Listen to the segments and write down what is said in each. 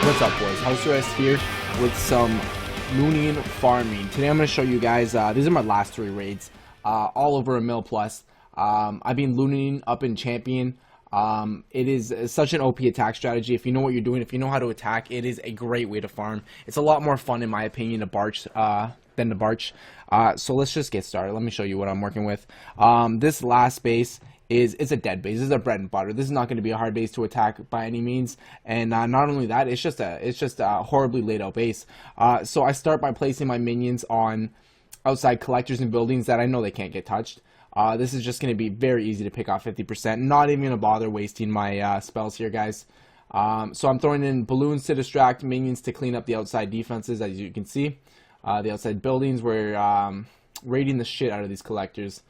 What's up, boys? Houseurrest here with some loonian farming. Today I'm going to show you guys, these are my last 3 raids, all over a mil plus. I've been looning up in champion. It is such an OP attack strategy. If you know what you're doing, if you know how to attack, it is a great way to farm. It's a lot more fun, in my opinion, to barch than to barch. So let's just get started. Let me show you what I'm working with. This last base it's a dead base. This is a bread and butter. This is not going to be a hard base to attack by any means. And not only that, it's just a horribly laid out base. So I start by placing my minions on outside collectors and buildings that I know they can't get touched. This is just going to be very easy to pick off 50%. Not even going to bother wasting my spells here, guys. So I'm throwing in balloons to distract, minions to clean up the outside defenses, as you can see. The outside buildings, we're raiding the shit out of these collectors.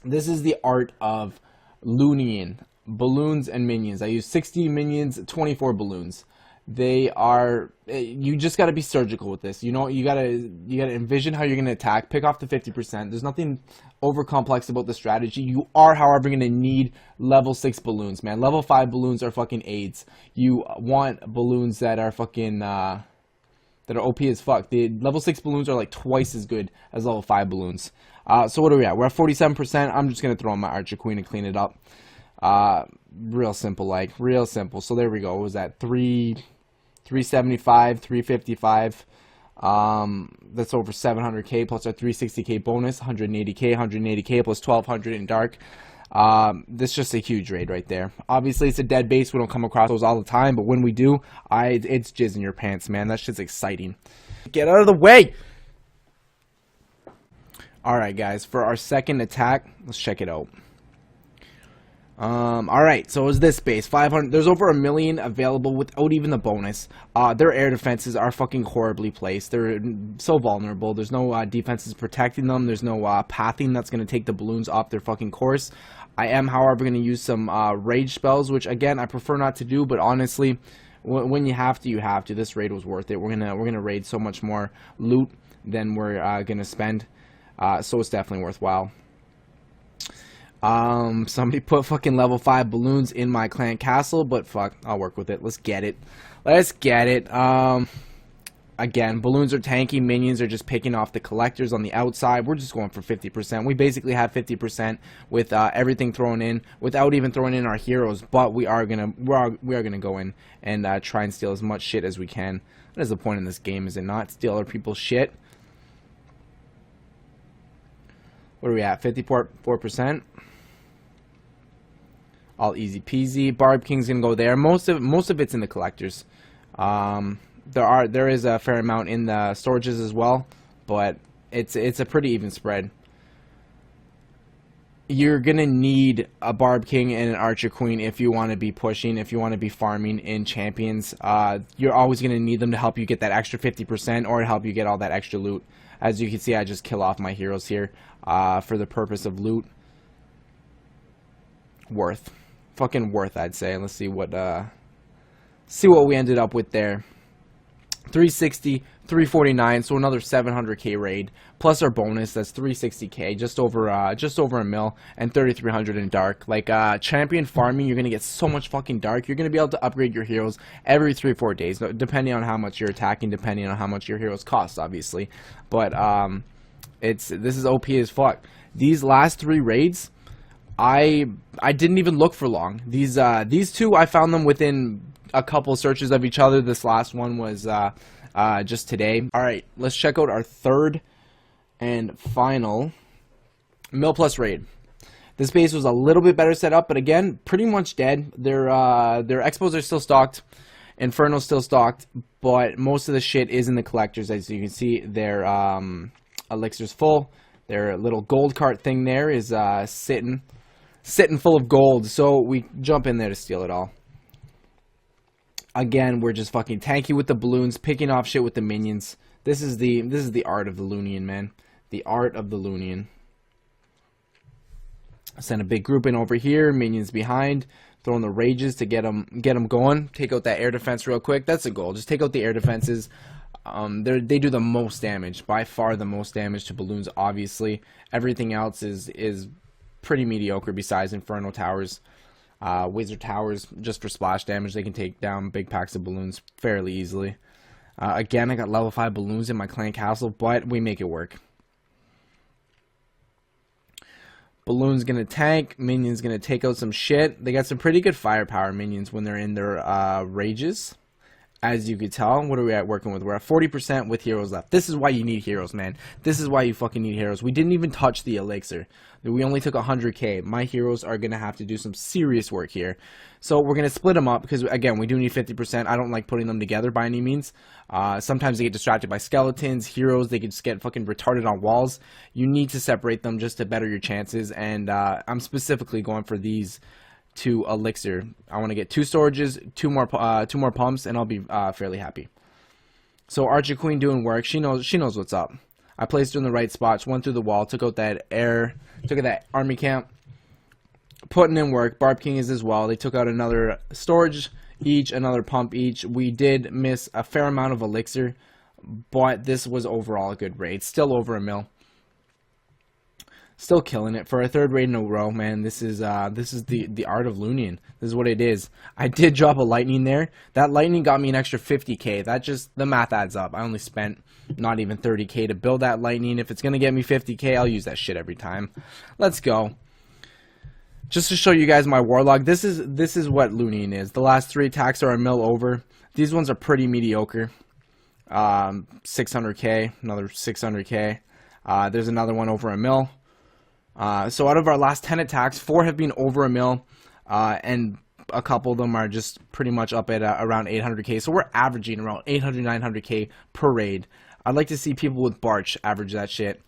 This is the art of loonian, balloons and minions. I use 60 minions, 24 balloons. They are, you just got to be surgical with this. You know, you gotta envision how you're gonna attack, pick off the 50%. There's nothing over complex about the strategy. You are, however, gonna need level 6 balloons, man. Level 5 balloons are fucking aids. You want balloons that are fucking that are OP as fuck. The level 6 balloons are like twice as good as level 5 balloons. So what are we at? We're at 47%. I'm just gonna throw in my Archer Queen and clean it up. Real simple, like real simple. So there we go. What was that? 375, 355. That's over 700k plus our 360k bonus, 180k, 180k plus 1200 in dark. This is just a huge raid right there. Obviously, it's a dead base. We don't come across those all the time, but when we do, it's jizz in your pants, man. That shit's exciting. Get out of the way. All right, guys. For our second attack, let's check it out. Alright, so is this base 500? There's over 1 million available without even the bonus. Their air defenses are fucking horribly placed. They're so vulnerable. There's no defenses protecting them. There's no pathing that's going to take the balloons off their fucking course. I am, however, going to use some rage spells, which again I prefer not to do, but honestly, when you have to, you have to. This raid was worth it. We're gonna raid so much more loot than we're gonna spend, so it's definitely worthwhile. Somebody put fucking level 5 balloons in my clan castle, but fuck, I'll work with it. Let's get it. Let's get it. Again, balloons are tanky, minions are just picking off the collectors on the outside. We're just going for 50%. We basically have 50% with everything thrown in, without even throwing in our heroes. But we are gonna go in and try and steal as much shit as we can. What is the point in this game? Is it not steal other people's shit? What are we at? 54%. All easy peasy. Barb King's gonna go there. Most of it's in the collectors. There is a fair amount in the storages as well, but it's a pretty even spread. You're gonna need a Barb King and an Archer Queen if you want to be pushing, if you want to be farming in champions. You're always gonna need them to help you get that extra 50% or to help you get all that extra loot. As you can see, I just kill off my heroes here for the purpose of loot. Worth. Fucking worth, I'd say. Let's see what we ended up with there. 360, 349, so another 700k raid plus our bonus. That's 360k, just over a mil, and 3300 in dark. Like champion farming, you're gonna get so much fucking dark. You're gonna be able to upgrade your heroes every 3-4 days, depending on how much you're attacking, depending on how much your heroes cost, obviously. But this is OP as fuck. These last 3 raids, I didn't even look for long. These 2, I found them within a couple searches of each other. This last one was just today. Alright, let's check out our third and final mil plus raid. This base was a little bit better set up, but again, pretty much dead. Their expos are still stocked, Inferno's still stocked, but most of the shit is in the collectors. As you can see, their elixir's full. Their little gold cart thing there is sitting full of gold, so we jump in there to steal it all. Again, we're just fucking tanky with the balloons, picking off shit with the minions. This is the art of the loonian, man. The art of the loonian. Send a big group in over here, minions behind, throwing the rages to get them going. Take out that air defense real quick. That's the goal. Just take out the air defenses. They do the most damage, by far the most damage to balloons. Obviously, everything else is pretty mediocre besides Inferno Towers. Wizard Towers, just for splash damage. They can take down big packs of balloons fairly easily. Again, I got level 5 balloons in my clan castle, but we make it work. Balloon's gonna tank. Minion's gonna take out some shit. They got some pretty good firepower, minions, when they're in their rages. As you can tell, what are we at working with? We're at 40% with heroes left. This is why you need heroes, man. This is why you fucking need heroes. We didn't even touch the elixir. We only took 100k. My heroes are going to have to do some serious work here. So we're going to split them up because, again, we do need 50%. I don't like putting them together by any means. Sometimes they get distracted by skeletons, heroes. They can just get fucking retarded on walls. You need to separate them just to better your chances. And I'm specifically going for these 2 elixir. I want to get 2 storages, 2 more pumps, and I'll be fairly happy. So Archer Queen doing work. She knows what's up. I placed her in the right spots, went through the wall, took out that army camp, putting in work. Barb King is as well. They took out another storage each, another pump each. We did miss a fair amount of elixir, but this was overall a good raid. Still over a mil. Still killing it for a 3rd raid in a row, man. This is the art of Loonian. This is what it is. I did drop a lightning there. That lightning got me an extra 50k. That just, the math adds up. I only spent not even 30k to build that lightning. If it's gonna get me 50k, I'll use that shit every time. Let's go. Just to show you guys my warlog, this is what Loonian is. The last 3 attacks are a mil over. These ones are pretty mediocre. 600k, another 600k. There's another one over a mil. So out of our last 10 attacks, 4 have been over a mil, and a couple of them are just pretty much up at around 800k. So we're averaging around 800, 900k per raid. I'd like to see people with Barch average that shit.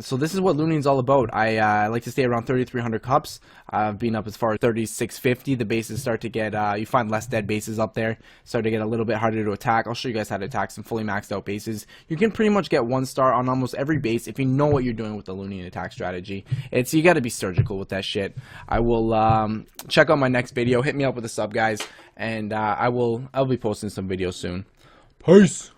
So this is what Loonian's all about. I like to stay around 3,300 cups. I've been up as far as 3,650. The bases start to get, you find less dead bases up there. Start to get a little bit harder to attack. I'll show you guys how to attack some fully maxed out bases. You can pretty much get 1 star on almost every base if you know what you're doing with the Loonian attack strategy. You got to be surgical with that shit. I will check out my next video. Hit me up with a sub, guys, and I'll be posting some videos soon. Peace.